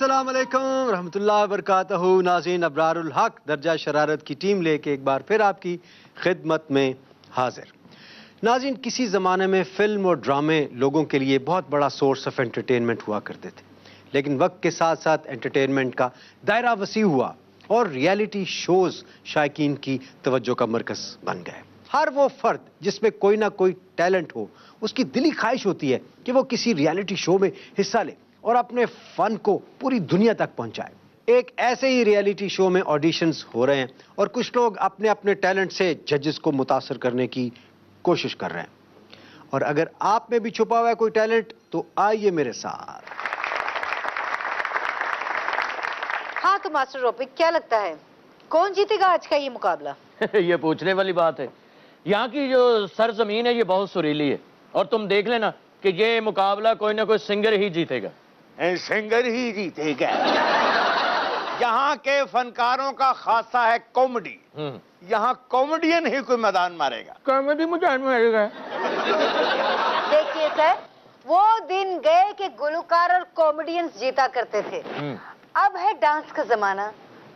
अस्सलाम वालेकुम रहमतुल्लाहि व बरकातहू। नाज़रीन, अबरारुल हक दर्जा शरारत की टीम लेके एक बार फिर आपकी खिदमत में हाजिर। नाज़रीन, किसी ज़माने में फ़िल्म और ड्रामे लोगों के लिए बहुत बड़ा सोर्स ऑफ एंटरटेनमेंट हुआ करते थे, लेकिन वक्त के साथ साथ एंटरटेनमेंट का दायरा वसी हुआ और रियलिटी शोज़ शायकीन की तवज्जो का मरकज़ बन गए। हर वो फ़र्द जिसमें कोई ना कोई टैलेंट हो, उसकी दिली ख्वाहिश होती है कि वो किसी रियलिटी शो में हिस्सा ले और अपने फन को पूरी दुनिया तक पहुंचाए। एक ऐसे ही रियलिटी शो में ऑडिशंस हो रहे हैं और कुछ लोग अपने अपने टैलेंट से जजेस को मुतासर करने की कोशिश कर रहे हैं। और अगर आप में भी छुपा हुआ है कोई टैलेंट तो आइए मेरे साथ। हाँ तो मास्टर रॉपिक, क्या लगता है कौन जीतेगा आज का ये मुकाबला? ये पूछने वाली बात है। यहाँ की जो सरजमीन है ये बहुत सुरीली है और तुम देख लेना कि ये मुकाबला कोई ना कोई सिंगर ही जीतेगा। सिंगर ही जीतेगा। यहाँ के फनकारों का खासा है कॉमेडी। यहाँ कॉमेडियन ही कोई मैदान मारेगा। कॉमेडी मैदान मारेगा। देखिए सर, वो दिन गए कि गुलकार और कॉमेडियंस जीता करते थे। अब है डांस का जमाना,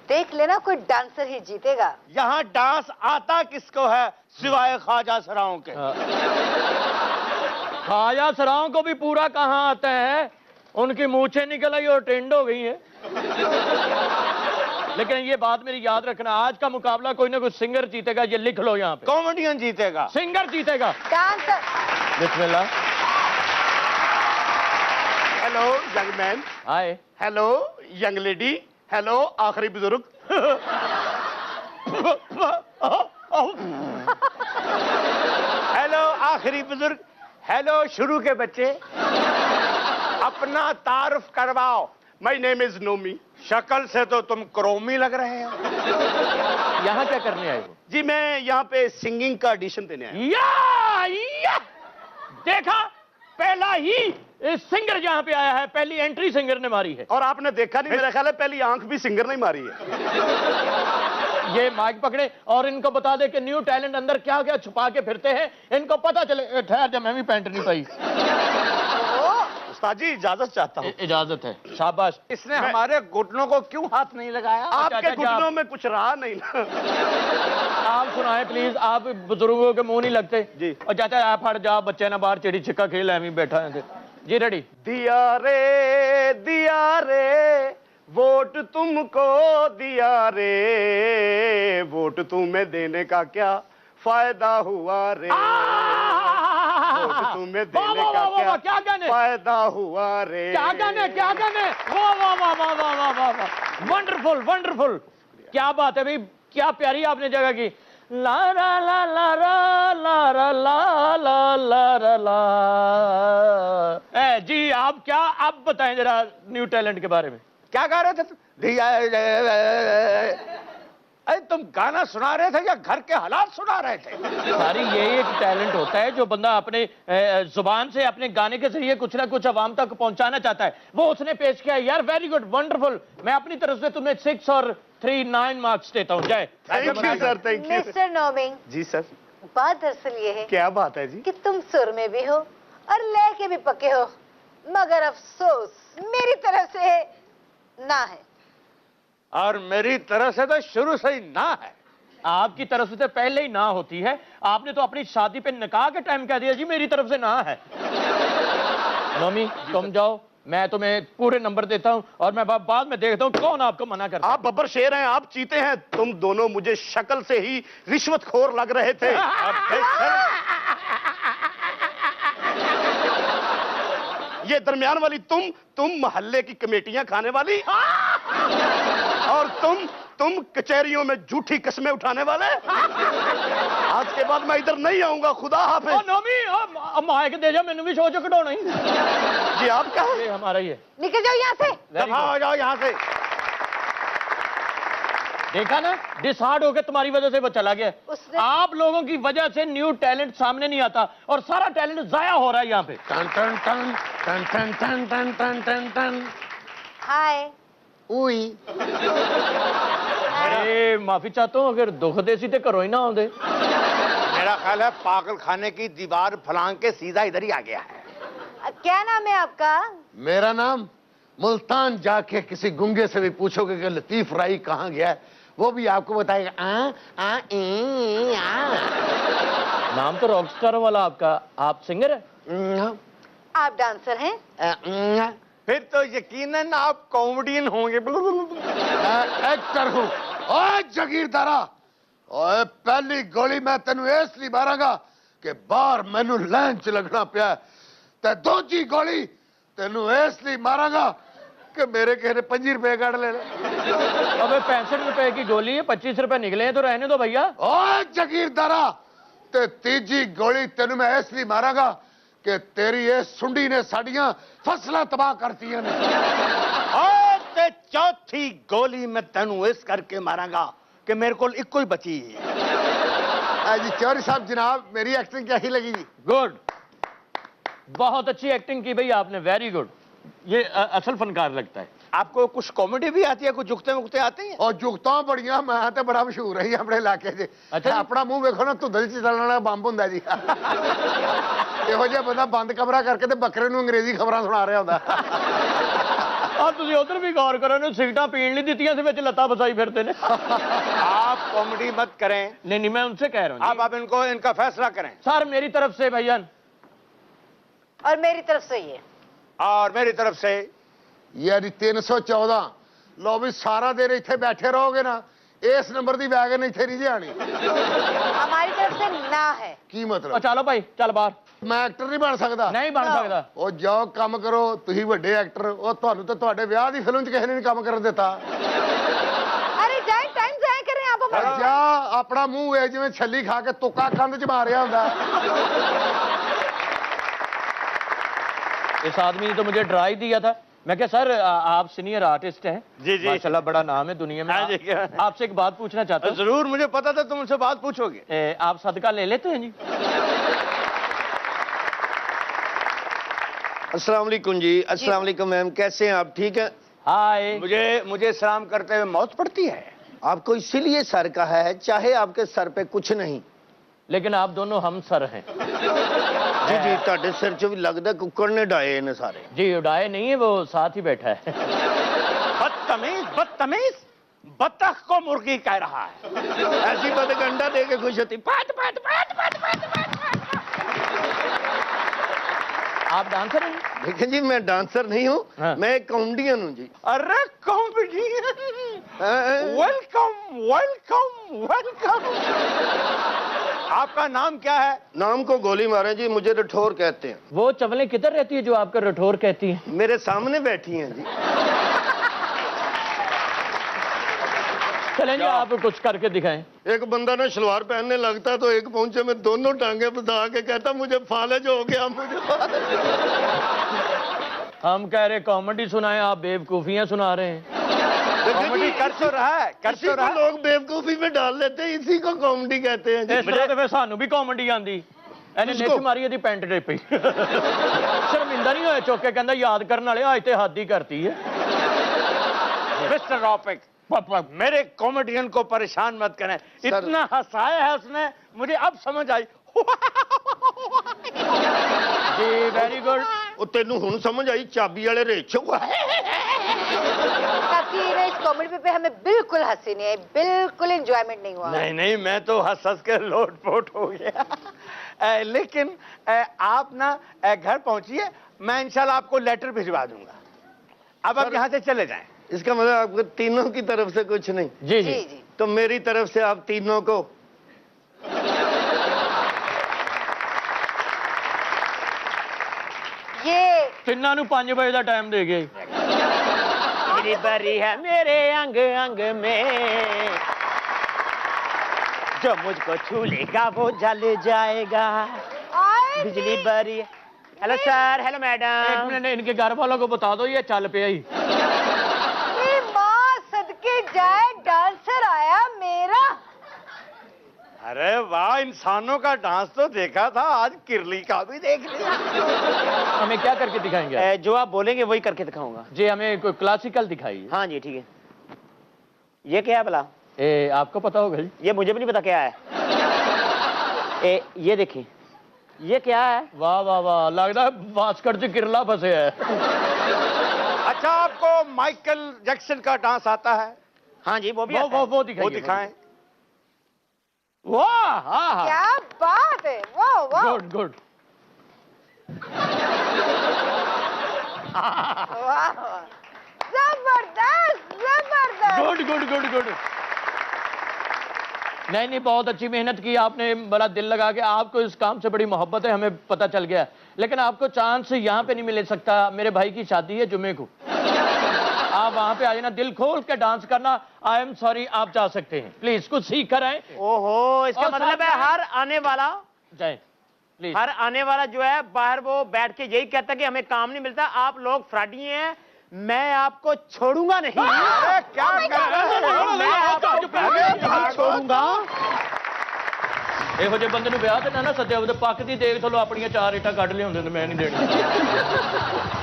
देख लेना कोई डांसर ही जीतेगा। यहाँ डांस आता किसको है सिवाय ख्वाजा सराओं के। ख्वाजा सराओं को भी पूरा कहाँ आता है, उनकी मूछें निकल आई और टेंड हो गई है। लेकिन ये बात मेरी याद रखना, आज का मुकाबला कोई ना कोई सिंगर जीतेगा, ये लिख लो यहाँ पे। कॉमेडियन जीतेगा, सिंगर जीतेगा। डांसर। बिस्मिल्लाह। Hello young man. Hi. Hello young lady. Hello आखिरी बुजुर्ग। हेलो आखिरी बुजुर्ग। हेलो शुरू के बच्चे। अपना तारुफ करवाओ। My name is Nomi. शक्ल से तो तुम क्रोमी लग रहे हो। यहाँ क्या करने आए हो? जी मैं यहाँ पे सिंगिंग का ऑडिशन देने आया। या देखा, पहला ही सिंगर यहाँ पे आया है, पहली एंट्री सिंगर ने मारी है। और आपने देखा नहीं, मेरा ख्याल है पहली आंख भी सिंगर ने मारी है। ये माइक पकड़े और इनको बता दे कि न्यू टैलेंट अंदर क्या क्या छुपा के फिरते हैं, इनको पता चले। ठहर जा, मैं भी पैंट नहीं पाई। उस्ताद जी इजाजत चाहता हूँ। इजाजत है, शाबाश। इसने हमारे घुटनों को क्यों हाथ नहीं लगाया? आपके घुटनों में कुछ रहा नहीं ना। आप सुनाए प्लीज, आप बुजुर्गों के मुंह नहीं लगते जी। और चाचा आप हट जा, बच्चे ना बाहर चिड़ी छिक्का खेल है, बैठा है जी। रेडी? दिया रे वोट तुमको दिया रे, वोट तुम्हें देने का क्या फायदा हुआ रे, वोट तुम्हें देने का क्या फायदा हुआ रे। क्या गाने वाह वाह वाह वाह वाह वाह वाह वाह, वंडरफुल वंडरफुल। क्या बात है भाई, क्या प्यारी आपने जगह की। ला ला ला ला ला ला ला ला ला ला ला। जी आप क्या, आप बताएं जरा न्यू टैलेंट के बारे में। क्या गा रहे थे? अरे तुम गाना सुना रहे थे या घर के हालात सुना रहे थे? सारी यही एक टैलेंट होता है जो बंदा अपने जुबान से अपने गाने के जरिए कुछ ना कुछ अवाम तक पहुंचाना चाहता है, वो उसने पेश किया। यार वेरी गुड, वंडरफुल। मैं अपनी तरफ से तुम्हें 6 और 3 9 मार्क्स देता हूँ। जय। Thank you sir, thank you. Mister नोमिंग जी सर। बात दरअसल ये है क्या बात है जी? कि तुम सुर में भी हो और लय के भी पक्के हो, मगर अफसोस मेरी तरफ से ना है। और मेरी तरफ से तो शुरू से ही ना है। आपकी तरफ से तो पहले ही ना होती है, आपने तो अपनी शादी पे निकाह के टाइम कह दिया जी मेरी तरफ से ना है। नोमी तुम जाओ, मैं तुम्हें पूरे नंबर देता हूं और मैं बाद में देखता हूं कौन आपको मना करता है। आप बब्बर शेर हैं, आप चीते हैं। तुम दोनों मुझे शक्ल से ही रिश्वतखोर लग रहे थे। ये दरमियान वाली तुम मोहल्ले की कमेटियां खाने वाली, और तुम कचहरियों में झूठी कस्में उठाने वाले। आज के बाद मैं इधर नहीं आऊंगा, खुदा हाफिज। नोमी माइक दे जा, मैंने भी शो चकड़ो नहीं जी। आपका ये हमारा ही है। निकल जाओ यहाँ से। दफा हो जाओ यहाँ से। देखा ना, डिसहार्ड होकर तुम्हारी वजह से वो चला गया। आप लोगों की वजह से न्यू टैलेंट सामने नहीं आता और सारा टैलेंट जाया हो रहा है यहाँ पे। टन टन टन टन टन टन टन टन टन टन। हाय। उई। अरे माफी चाहता हूँ, अगर दुख देसी तो करो ही ना आउंदे। मेरा ख्याल है पागल खाने की दीवार फलांग के सीधा इधर ही आ गया है। क्या नाम है आपका? मेरा नाम मुल्तान जाके किसी गुंगे से भी पूछोगे कि लतीफ राई कहाँ गया है, वो भी आपको बताएगा आ नाम तो रॉकस्टार वाला आपका, आप सिंगर है? आप डांसर हैं? फिर तो यकीनन आप कॉमेडियन होंगे। मैं एक्टर हूँ। ओए जगीरदारा, ओए पहली गोली मैं तेनू इसलिए मारांगा कि बाहर मैनू लाइन च लगना पिया, ते दूजी गोली तेनू इसलिए मारांगा कि मेरे किसी ने 25 रुपए काट ले। अबे 65 रुपए की गोली है, 25 रुपए निकले हैं तो रहने दो भैया। ओए जगीरदारा, ते तीजी गोली तेनू मैं इसलिए मारांगा कि तेरी ये सुंडी ने साड़ियां फसलां तबाह करती हैं। और ते चौथी गोली मैं तेनू इस करके मारांगा कि मेरे को इको ही बची है। जी चौधरी साहब जनाब, मेरी एक्टिंग कैसी लगी जी? गुड, बहुत अच्छी एक्टिंग की भाई आपने, वेरी गुड। ये असल फनकार लगता है। आपको कुछ कॉमेडी भी आती है, कुछ जुगते मुगते आते हैं? और जुगता बड़ियां, मैं तो बड़ा मशहूर है अपने इलाके च। अच्छा जी। अपना मुंह वेखो ना, धुंदल च चलने वाला बंब हुंदा जी। ਇਹੋ ਜਿਹਾ ਬੰਦਾ ਬੰਦ ਕਮਰਾ ਕਰਕੇ ਤੇ ਬੱਕਰੇ ਨੂੰ ਅੰਗਰੇਜ਼ੀ ਖਬਰਾਂ ਸੁਣਾ ਰਿਹਾ ਹੁੰਦਾ। ਆ ਤੁਸੀਂ ਉਧਰ ਵੀ ਗੌਰ ਕਰੋ, ਇਹਨੂੰ ਸਿਗਰਟਾਂ ਪੀਣ ਲਈ ਦਿੱਤੀਆਂ ਸੀ, ਵਿੱਚ ਲੱਤਾਂ ਫਸਾਈ ਫਿਰਦੇ ਨੇ। आप कॉमेडी मत करें। नहीं मैं उनसे कह रहा हूँ। आप इनको इनका फैसला करें। सर मेरी तरफ से भैया, और मेरी तरफ से ये। और मेरी तरफ से ਯਾਰੀ 314 ਲੋ ਵੀ ਸਾਰਾ ਦਿਨ ਇੱਥੇ ਬੈਠੇ ਰਹੋਗੇ ਨਾ, ਇਸ ਨੰਬਰ ਦੀ ਵੈਗਨ ਇੱਥੇ ਨਹੀਂ ਜਾਣੀ। हमारी तरफ से ना है। ਕੀ ਮਤਲਬ? चलो भाई चल बाहर। ਮੈਂ ਐਕਟਰ ਨਹੀਂ ਬਣ ਸਕਦਾ? नहीं बन सकता। ਉਹ ਜਾਓ ਕੰਮ ਕਰੋ, ਤੁਸੀਂ ਵੱਡੇ ਐਕਟਰ, ਉਹ ਤੁਹਾਨੂੰ ਤਾਂ ਤੁਹਾਡੇ ਵਿਆਹ ਦੀ ਫਿਲਮ 'ਚ ਕਿਸੇ ਨੇ ਨਹੀਂ ਕੰਮ ਕਰਨ ਦਿੱਤਾ। अरे जाए, टाइम जाए करें आप हमारा। ਜਾ ਆਪਣਾ ਮੂੰਹ ਵੇ ਜਿਵੇਂ ਛੱਲੀ ਖਾ ਕੇ ਤੁੱਕਾ ਕੰਧ 'ਚ ਮਾਰਿਆ ਹੁੰਦਾ। इस आदमी ने तो मुझे डरा ही दिया था। मैं क्या सर आप सीनियर आर्टिस्ट हैं? जी जी माशाल्लाह बड़ा नाम है दुनिया में। हाँ जी, क्या? आपसे एक बात पूछना चाहता हूँ। जरूर, मुझे पता था तुम मुझसे बात पूछोगे। आप सदका ले लेते हैं जी? अस्सलाम वालेकुम जी। अस्सलाम वालेकुम मैम, कैसे हैं आप? ठीक है। हाय। मुझे सलाम करते हुए मौत पड़ती है। आपको इसीलिए सर का है, चाहे आपके सर पे कुछ नहीं। लेकिन आप दोनों हम सर हैं। जी जी, ਤੁਹਾਡੇ ਸਿਰ 'ਚ ਵੀ ਲੱਗਦਾ ਕੁੱਕੜ ਨੇ ਡਾਏ ਨੇ ਸਾਰੇ। जी उड़ाए नहीं है, वो साथ ही बैठा है। बदतमीज बदतमीज, बतख को मुर्गी कह रहा है। ऐसी बदगंडा दे के खुश होती। पाट पाट पाट पाट पाट पाट। आप डांसर हैं? देखिए जी, मैं डांसर नहीं हूँ, हाँ। मैं एक कॉमेडियन हूँ जी। अरे कॉमेडियन, हाँ। Welcome welcome welcome. आपका नाम क्या है? नाम को गोली मारे जी, मुझे रठौर कहते हैं। वो चवलें किधर रहती है जो आपका रठौर कहती है? मेरे सामने बैठी हैं जी। चलें जी, आप कुछ करके दिखाएं। एक बंदा ना शलवार पहनने लगता तो एक पहुंचे में दोनों टांगे बधा के कहता मुझे फालज हो गया, मुझे फालज। हम कह रहे कॉमेडी सुनाएं, आप बेवकूफियां सुना रहे हैं। कॉमेडी कर तो रहा है, कर इसी तो को रहा है। लोग बेवकूफी में डाल लेते हैं, इसी को कॉमेडी कहते हैं जी। इस तरह तो फिर सानू भी कॉमेडी आंदी। ਇਹਨੇ किसको? ਨਿੱਚ ਮਾਰੀ ਇਹਦੀ ਪੈਂਟ ਦੇ ਪਈ। ਸ਼ਰਮਿੰਦਾ ਨਹੀਂ ਹੋਇਆ, ਚੁੱਕ ਕੇ ਕਹਿੰਦਾ ਯਾਦ ਕਰਨ ਵਾਲੇ ਅੱਜ ਤੇ ਹੱਦ ਹੀ ਕਰਤੀ ਹੈ। मिस्टर रॉपिक, मेरे कॉमेडियन को परेशान मत करें। इतना हंसाया है उसने, मुझे अब समझ आई। जी वेरी गुड। ਉਹ ਤੈਨੂੰ ਹੁਣ ਸਮਝ ਆਈ ਚਾਬੀ ਵਾਲੇ ਰੇਛੋ। काकी ने इस कॉमेडी पे हमें बिल्कुल हंसी नहीं आई, बिल्कुल एंजॉयमेंट नहीं हुआ। नहीं नहीं, मैं तो हंस हंस के लोटपोट हो गया। लेकिन आप ना घर पहुंचिए, मैं इंशाल्लाह आपको लेटर भिजवा दूंगा। अब आप यहाँ से चले जाएं। इसका मतलब आपको तीनों की तरफ से कुछ नहीं? जी जी जी। जी। तो मेरी तरफ से आप तीनों को ये ਤਿੰਨਾਂ ਨੂੰ 5 ਵਜੇ ਦਾ ਟਾਈਮ ਦੇ ਗਏ। मेरी बरी है मेरे अंग अंग में, जो मुझको छू लेगा वो जल जाएगा। आए बिजली बरी। हेलो सर, हेलो एक मैडम। मिनट, इनके घर वालों को बता दो ये चल पे ही। मेरी माँ सदके जाए, डांसर आया मेरा। अरे वाह, इंसानों का डांस तो देखा था, आज किरली का भी देख लिया। हमें क्या करके दिखाएंगे आप? जो आप बोलेंगे वही करके दिखाऊंगा। जी हमें कोई क्लासिकल दिखाइए। हाँ जी ठीक है। ये क्या है भला? आपको पता होगा जी। ये मुझे भी नहीं पता क्या है। ये देखिए, ये क्या है? वाह वाह वाह, लगता है वास्कट से किरला फंसे है। अच्छा, आपको माइकल जैक्सन का डांस आता है? हाँ जी, वो भी वो वो दिखाएं। वाह, हाँ, क्या बात है, वाह वाह गुड गुड। वाह, जबरदस्त जबरदस्त। Good good good good. नहीं नहीं, बहुत अच्छी मेहनत की आपने, बड़ा दिल लगा के। आपको इस काम से बड़ी मोहब्बत है, हमें पता चल गया। लेकिन आपको चांस यहाँ पे नहीं मिल सकता। मेरे भाई की शादी है जुमे को, आप वहां पे आ जाना, दिल खोल के डांस करना। आई एम सॉरी, आप जा सकते हैं, प्लीज कुछ सीख कर आए। ओहो, इसका और मतलब है साथ में- हर आने वाला, जाए प्लीज। हर आने वाला जो है बाहर वो बैठ के यही कहता है कि हमें काम नहीं मिलता, आप लोग फ्रॉडी हैं, मैं आपको छोड़ूंगा नहीं। अरे क्या कर रहे हैं? मैं आपको छोड़ूंगा। ਇਹੋ ਜਿਹੇ ਬੰਦੇ ਨੂੰ ਵਿਆਹ ਤੇ ਨਾ ਸੱਦਿਆ ਉਹਦੇ ਪੱਕ ਦੀ ਦੇਖ ਥਲੋ ਆਪਣੀਆਂ 4 ਇੱਟਾਂ ਕੱਢ ਲਿਆਉਂਦੇ ਨੇ, मैं नहीं देनी।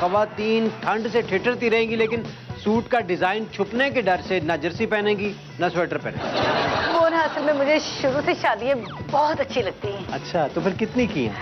खवातीन ठंड से ठिठुरती रहेंगी, लेकिन सूट का डिजाइन छुपने के डर से ना जर्सी पहनेगी ना स्वेटर पहनेगी। वो ना असल में मुझे शुरू से शादियां बहुत अच्छी लगती हैं। अच्छा, तो फिर कितनी की हैं?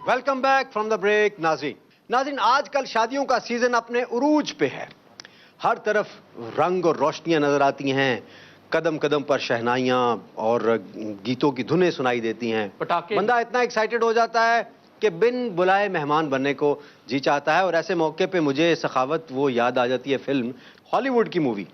Welcome back from the break. नाज़रीन, आजकल शादियों का सीजन अपने उरूज पे है। हर तरफ रंग और रोशनियां नजर आती हैं, कदम कदम पर शहनाइयां और गीतों की धुनें सुनाई देती हैं। पटाखे। बंदा इतना एक्साइटेड हो जाता है कि बिन बुलाए मेहमान बनने को जी चाहता है। और ऐसे मौके पे मुझे सखावत वो याद आ जाती है, फिल्म हॉलीवुड की मूवी।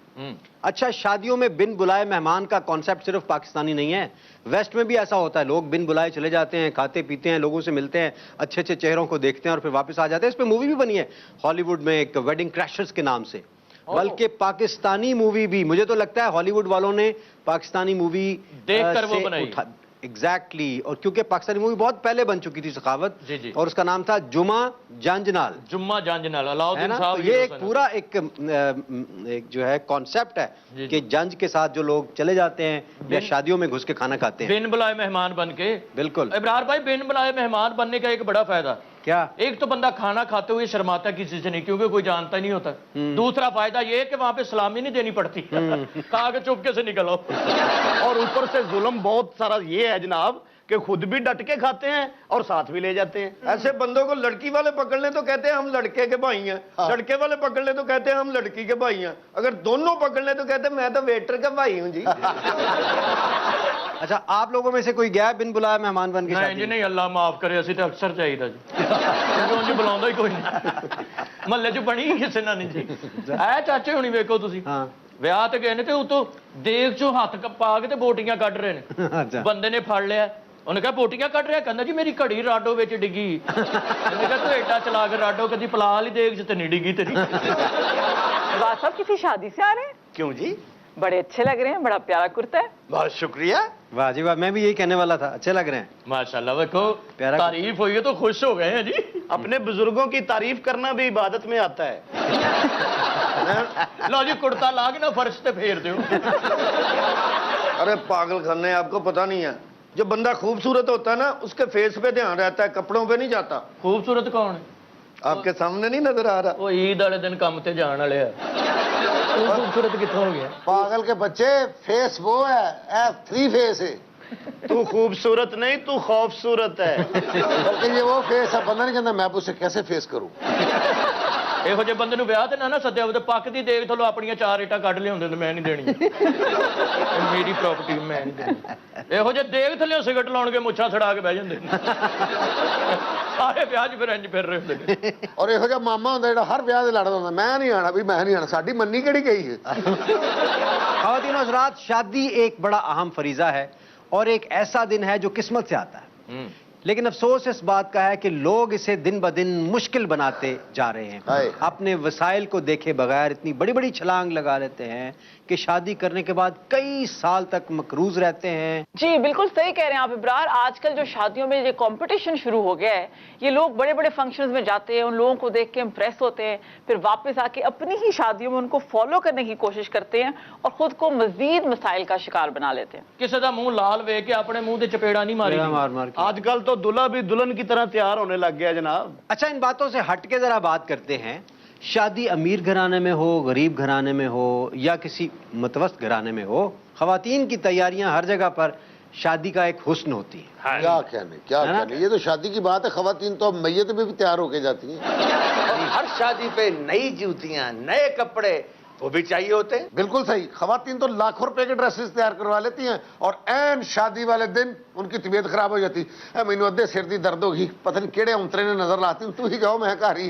अच्छा, शादियों में बिन बुलाए मेहमान का कॉन्सेप्ट सिर्फ पाकिस्तानी नहीं है, वेस्ट में भी ऐसा होता है। लोग बिन बुलाए चले जाते हैं, खाते पीते हैं, लोगों से मिलते हैं, अच्छे अच्छे चेहरों को देखते हैं और फिर वापस आ जाते हैं। इस पे मूवी भी बनी है हॉलीवुड में, एक वेडिंग क्रैशर्स के नाम से। बल्कि पाकिस्तानी मूवी भी, मुझे तो लगता है हॉलीवुड वालों ने पाकिस्तानी मूवी देखकर वो बनाई। एग्जैक्टली। और क्योंकि पाकिस्तानी मूवी बहुत पहले बन चुकी थी सखावत, जी, जी। और उसका नाम था जुमा जांजनाल, जुम्मा जांजनाल, है अलाउद्दीन ना। साहब। तो ये एक पूरा एक जो है कॉन्सेप्ट है जी, कि जंज के साथ जो लोग चले जाते हैं या शादियों में घुस के खाना खाते हैं। बिन बुलाए मेहमान बन के। बिल्कुल। इब्रार भाई, बिन बुलाए मेहमान बनने का एक बड़ा फायदा, क्या? एक तो बंदा खाना खाते हुए शर्माता किसी से नहीं, क्योंकि कोई जानता ही नहीं होता। दूसरा फायदा ये है कि वहां पे सलामी नहीं देनी पड़ती, कहा के चुपके से निकलो। और ऊपर से जुल्म बहुत सारा ये है जनाब कि खुद भी डट के खाते हैं और साथ भी ले जाते हैं। ऐसे बंदों को लड़की वाले पकड़ लें तो कहते हैं हम लड़के के भाई हैं, लड़के वाले पकड़ लें तो कहते हैं हम लड़की के भाई हैं, अगर दोनों पकड़ लें तो कहते हैं मैं तो वेटर का भाई हूं जी। अच्छा, आप लोगों में से कोई गया बिन बुलाए मेहमान बन के नहीं शादी जी में? नहीं, अल्लाह माफ करे, ਅਸੀਂ ਤਾਂ ਅਕਸਰ ਚਾਹੀਦਾ ਜੀ, ਕਿਉਂਕਿ ਉਹਨੂੰ ਬੁਲਾਉਂਦਾ ਹੀ ਕੋਈ ਨਹੀਂ। ਮਹੱਲੇ 'ਚ ਬਣੀ ਕਿਸੇ ਨਾਲ ਨਹੀਂ ਜੀ। ਐ ਚਾਚੇ ਹੁਣੀ ਵੇਖੋ ਤੁਸੀਂ, ਹਾਂ। ਵਿਆਹ ਤੇ ਗਏ ਨੇ ਤੇ ਉਤੋਂ ਦੇਗ 'ਚੋਂ ਹੱਥ ਪਾ ਕੇ ਤੇ ਬੋਟੀਆਂ ਕੱਢ ਰਹੇ ਨੇ। ਅੱਛਾ। ਬੰਦੇ ਨੇ ਫੜ ਲਿਆ, ਉਹਨੇ ਕਿਹਾ ਬੋਟੀਆਂ ਕੱਢ ਰਿਹਾ, ਕਹਿੰਦਾ ਜੀ ਮੇਰੀ ਘੜੀ ਰਾਡੋ ਵਿੱਚ ਡਿੱਗੀ। ਉਹਨੇ ਕਿਹਾ ਤੂੰ ਏਡਾ ਚਲਾ ਕੇ ਰਾਡੋ ਕਦੀ ਪਲਾ ਲਈ ਦੇਗ 'ਚ ਤੇ ਨਹੀਂ ਡਿੱਗੀ ਤੇਰੀ। वाह साहब, किसी शादी से आ रहे हैं? क्यों जी? बड़े अच्छे लग रहे हैं, बड़ा प्यारा कुर्ता है। बहुत शुक्रिया। वाह जी वाह, मैं भी यही कहने वाला था, अच्छे लग रहे हैं। माशाल्लाह, देखो प्यारा। तारीफ हुई है तो खुश हो गए हैं जी। अपने बुजुर्गों की तारीफ करना भी इबादत में आता है। लो जी, कुर्ता ला के ना फर्श पे फेर दो। अरे पागल खाने, आपको पता नहीं है, जो बंदा खूबसूरत होता है ना उसके फेस पे ध्यान रहता है, कपड़ों पे नहीं जाता। खूबसूरत कौन है? आपके सामने नहीं नजर आ रहा? ਉਹ ਈਦ ਵਾਲੇ ਦਿਨ ਕੰਮ ਤੇ ਜਾਣ ਵਾਲੇ ਆ। ਉਹ ਖੂਬਸੂਰਤ ਕਿੱਥੋਂ ਹੋ ਗਿਆ? पागल के बच्चे, फेस वो है, F3 फेस है, तू खूबसूरत नहीं, तू खौफसूरत है। बल्कि ये वो फेस है, बंदा नहीं कहता मैं अब उसे कैसे फेस करूं। ਇਹੋ ਜਿਹੇ ਬੰਦੇ ਨੂੰ ਵਿਆਹ ਤੇ ਨਾ ਸੱਦਿਆ ਉਹਦੇ ਪੱਕ ਦੀ ਦੇਖ ਥਲੋ ਆਪਣੀਆਂ 4 ਇੱਟਾਂ ਕੱਢ ਲਿਆਉਂਦੇ ਨੇ, ਮੈਂ ਨਹੀਂ ਦੇਣੀ। ਇਹ ਮੇਰੀ ਪ੍ਰਾਪਰਟੀ, ਮੈਂ ਨਹੀਂ ਦੇਣੀ। ਇਹੋ ਜਿਹੇ ਦੇਖ ਥੱਲੇ ਸਿਗਰਟ ਲਾਉਣ ਕੇ ਮੁੱਛਾਂ ਛੜਾ ਕੇ ਬਹਿ ਜਾਂਦੇ ਨੇ। ਸਾਰੇ ਵਿਆਹ 'ਚ ਫਿਰ ਇੰਜ ਫਿਰ ਰਹੇ ਹੁੰਦੇ ਨੇ। और ਇਹੋ ਜਿਹਾ ਮਾਮਾ ਹੁੰਦਾ ਜਿਹੜਾ ਹਰ ਵਿਆਹ ਦੇ ਲੜਦਾ ਹੁੰਦਾ, मैं नहीं आना भी, मैं नहीं आना, साडी मन्नी केड़ी गई है। ख़वातीन और हज़रात, शादी एक बड़ा अहम फरीजा है और एक ऐसा दिन है जो किस्मत से आता है। लेकिन अफसोस इस बात का है कि लोग इसे दिन ब दिन मुश्किल बनाते जा रहे हैं। हाय। अपने वसाइल को देखे बगैर इतनी बड़ी बड़ी छलांग लगा लेते हैं कि शादी करने के बाद कई साल तक मकरूज रहते हैं। जी बिल्कुल सही कह रहे हैं आप इब्रार। आजकल जो शादियों में ये कंपटीशन शुरू हो गया है, ये लोग बड़े बड़े फंक्शंस में जाते हैं, उन लोगों को देख के इम्प्रेस होते हैं, फिर वापस आके अपनी ही शादियों में उनको फॉलो करने की कोशिश करते हैं और खुद को मजीद मसाइल का शिकार बना लेते हैं। ਕਿਸੇ ਦਾ ਮੂੰਹ ਲਾਲ ਵੇਖ ਕੇ ਆਪਣੇ ਮੂੰਹ ਤੇ ਚਪੇੜਾ ਨਹੀਂ ਮਾਰੀ। मार मार के। आजकल तो दूल्हा भी दुल्हन की तरह तैयार होने लग गया जनाब। अच्छा, इन बातों से हट के जरा बात करते हैं। शादी अमीर घराने में हो, गरीब घराने में हो या किसी मतवस्त घराने में हो, खवातीन की तैयारियां हर जगह पर शादी का एक हुस्न होती है। क्या कहने, ये तो शादी की बात है। खवातीन तो अब मैयत में भी तैयार होके जाती हैं। और हर शादी पे नई जूतियां, नए कपड़े वो भी चाहिए होते हैं। बिल्कुल सही। खवातीन तो लाखों रुपए के ड्रेसेस तैयार करवा लेती हैं और ऐन शादी वाले दिन उनकी तबीयत खराब हो जाती है। मैनू अद्धे सिर दी दर्द होगी, पता नहीं केड़े उतरे ने नजर लाती हूँ, तू ही जाओ मैं घर ही।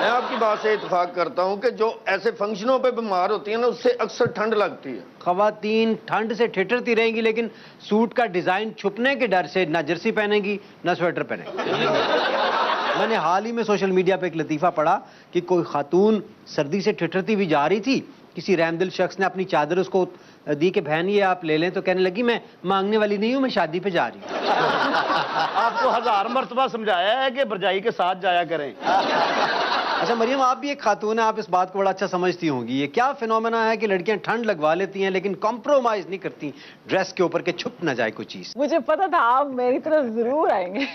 मैं आपकी बात से इत्तेफाक करता हूं कि जो ऐसे फंक्शनों पे बीमार होती है ना, उससे अक्सर ठंड लगती है। खवातीन ठंड से ठिठुरती रहेंगी, लेकिन सूट का डिजाइन छुपने के डर से ना जर्सी पहनेगी ना स्वेटर पहनेगी। मैंने हाल ही में सोशल मीडिया पे एक लतीफा पढ़ा कि कोई खातून सर्दी से ठिठुरती हुई जा रही थी, किसी रहमदिल शख्स ने अपनी चादर उसको दी कि बहन ये आप ले लें, तो कहने लगी मैं मांगने वाली नहीं हूं, मैं शादी पे जा रही हूं। आपको 1000 मर्तबा समझाया है कि भरजाई के साथ जाया करें। अच्छा मरियम, आप भी एक खातून है, आप इस बात को बड़ा अच्छा समझती होंगी। ये क्या फिनोमेना है कि लड़कियां ठंड लगवा लेती हैं लेकिन कॉम्प्रोमाइज नहीं करती ड्रेस के ऊपर के छुप ना जाए कोई चीज? मुझे पता था आप मेरी तरफ जरूर आएंगे।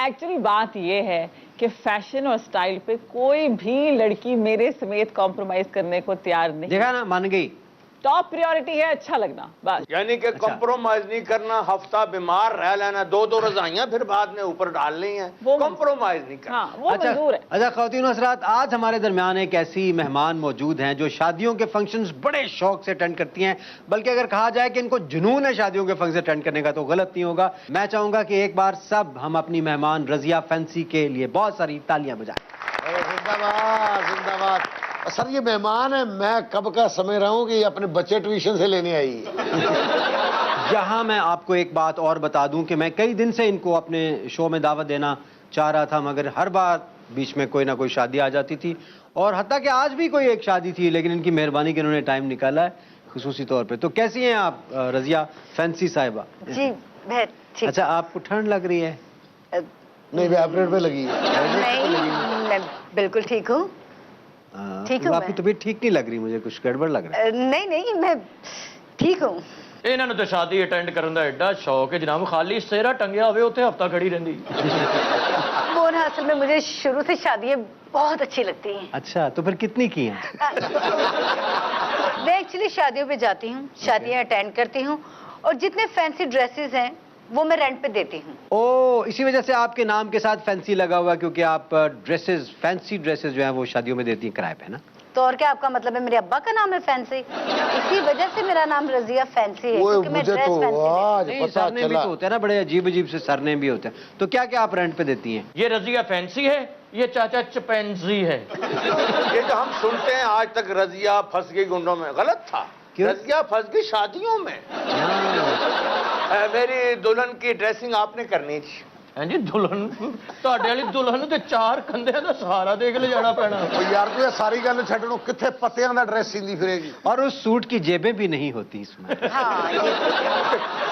एक्चुअली बात यह है कि फैशन और स्टाइल पे कोई भी लड़की मेरे समेत कॉम्प्रोमाइज करने को तैयार नहीं। देखा ना, मान गई। टॉप प्रायोरिटी है अच्छा लगना, बस। यानी कि कॉम्प्रोमाइज नहीं करना, हफ्ता बीमार रह लेना, 2-2 रजाइयां फिर बाद में ऊपर डाल ली हैं, कॉम्प्रोमाइज नहीं करना। हाँ, वो मंजूर है। अच्छा ख़वातीन हज़रात, आज हमारे दरमियान एक ऐसी मेहमान मौजूद हैं जो शादियों के फंक्शंस बड़े शौक से अटेंड करती हैं, बल्कि अगर कहा जाए कि इनको जुनून है शादियों के फंक्शन अटेंड करने का तो गलत नहीं होगा। मैं चाहूंगा कि एक बार सब हम अपनी मेहमान रजिया फैंसी के लिए बहुत सारी तालियां बजाएं। जिंदाबाद जिंदाबाद। सर ये मेहमान है, मैं कब का समझ रहा हूँ कि ये अपने बच्चे ट्यूशन से लेने आई है। यहाँ मैं आपको एक बात और बता दूं कि मैं कई दिन से इनको अपने शो में दावत देना चाह रहा था, मगर हर बार बीच में कोई ना कोई शादी आ जाती थी, और हत्ता कि आज भी कोई एक शादी थी, लेकिन इनकी मेहरबानी के इन्होंने टाइम निकाला है खुसूसी तौर पे। तो कैसी हैं आप रजिया फैंसी साहिबा? जी मैं ठीक। अच्छा, आपको ठंड लग रही है? नहीं, वैपरेट पे लगी है। नहीं, मैं बिल्कुल ठीक हूँ। ठीक हूँ। आपकी तबीयत ठीक नहीं लग रही, मुझे कुछ गड़बड़ लग रहा है। नहीं नहीं, मैं ठीक हूँ। ਇਹਨਾਂ ਨੂੰ ਤੇ ਸ਼ਾਦੀ ਅਟੈਂਡ ਕਰਨ ਦਾ ਐਡਾ ਸ਼ੌਕ ਹੈ ਜਨਾਬ, ਖਾਲੀ ਸਿਹਰਾ ਟੰਗਿਆ ਹੋਵੇ ਉੱਥੇ ਹਫਤਾ ਖੜੀ ਰਹਿੰਦੀ। वो ना असल में मुझे शुरू से शादियाँ बहुत अच्छी लगती हैं। अच्छा, तो फिर कितनी की हैं? मैं एक्चुअली शादियों पे जाती हूँ, शादियाँ अटेंड करती हूँ, और जितने फैंसी ड्रेसेस हैं वो मैं रेंट पे देती हूँ। ओ, इसी वजह से आपके नाम के साथ फैंसी लगा हुआ, क्योंकि आप ड्रेसेस, फैंसी ड्रेसेस जो हैं वो शादियों में देती हैं किराए पे ना? तो और क्या आपका मतलब है मेरे अब्बा का नाम है फैंसी? इसी वजह से मेरा नाम रजिया फैंसी है, क्योंकि मैं ड्रेस फैंसी आज नहीं, पता सरनेम भी चला। तो होते हैं ना, बड़े अजीब अजीब से सरनेम भी होते हैं। तो क्या क्या आप रेंट पे देती हैं? ये रजिया फैंसी है, ये चाचा चपैंजी है। ये जो हम सुनते हैं आज तक रजिया फंस गई गुंडों में, गलत था। रजिया फंस गई शादियों में। मेरी दुल्हन की ड्रेसिंग आपने करनी थी। हैं जी, दुल्हन ਤੁਹਾਡੇ ਵਾਲੀ ਦੁल्हन ਨੂੰ ਤੇ 4 ਕੰਧਿਆਂ ਦਾ ਸਹਾਰਾ ਦੇ ਕੇ ਲੈ ਜਾਣਾ ਪੈਣਾ। ਉਹ ਯਾਰ ਤੂੰ ਇਹ ਸਾਰੀ ਗੱਲ ਛੱਡਣੋਂ ਕਿੱਥੇ ਪੱਤਿਆਂ ਦਾ ਡਰੈਸ ਸੀਂਦੀ ਫਿਰੇਗੀ? और उस सूट की जेबें भी नहीं होती इसमें। हाँ,